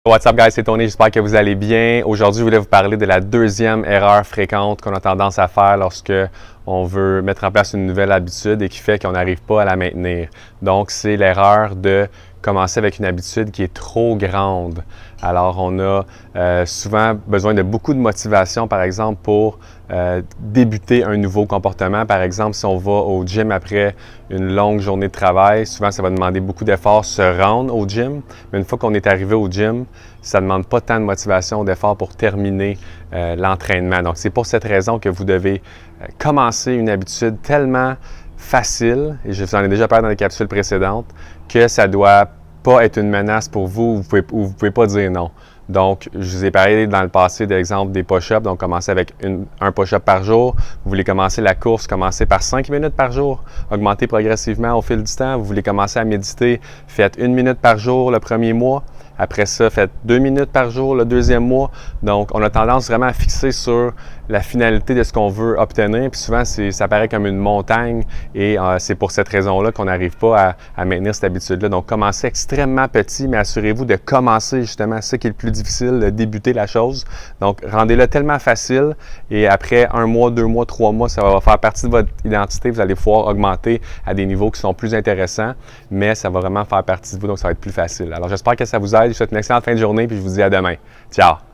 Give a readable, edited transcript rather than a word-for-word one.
What's up guys, c'est Tony, j'espère que vous allez bien. Aujourd'hui, je voulais vous parler de la deuxième erreur fréquente qu'on a tendance à faire lorsque on veut mettre en place une nouvelle habitude et qui fait qu'on n'arrive pas à la maintenir. Donc, c'est l'erreur de commencer avec une habitude qui est trop grande. Alors, on a souvent besoin de beaucoup de motivation, par exemple, pour débuter un nouveau comportement. Par exemple, si on va au gym après une longue journée de travail, souvent, ça va demander beaucoup d'efforts se rendre au gym. Mais une fois qu'on est arrivé au gym, ça ne demande pas tant de motivation, d'effort pour terminer l'entraînement. Donc, c'est pour cette raison que vous devez commencer une habitude tellement facile, et je vous en ai déjà parlé dans les capsules précédentes, que ça ne doit pas être une menace pour vous, vous ne pouvez pas dire non. Donc, je vous ai parlé dans le passé d'exemple des push-ups, donc commencez avec un push-up par jour. Vous voulez commencer la course, commencez par 5 minutes par jour, augmentez progressivement au fil du temps. Vous voulez commencer à méditer, faites 1 minute par jour le premier mois. Après ça, faites 2 minutes par jour le deuxième mois. Donc, on a tendance vraiment à fixer sur la finalité de ce qu'on veut obtenir. Puis souvent, ça paraît comme une montagne et c'est pour cette raison-là qu'on n'arrive pas à maintenir cette habitude-là. Donc, commencez extrêmement petit, mais assurez-vous de commencer justement ce qui est le plus difficile, de débuter la chose. Donc, rendez-le tellement facile et après 1 mois, 2 mois, 3 mois, ça va faire partie de votre identité. Vous allez pouvoir augmenter à des niveaux qui sont plus intéressants, mais ça va vraiment faire partie de vous, donc ça va être plus facile. Alors, j'espère que ça vous aide. Je vous souhaite une excellente fin de journée puis je vous dis à demain. Ciao!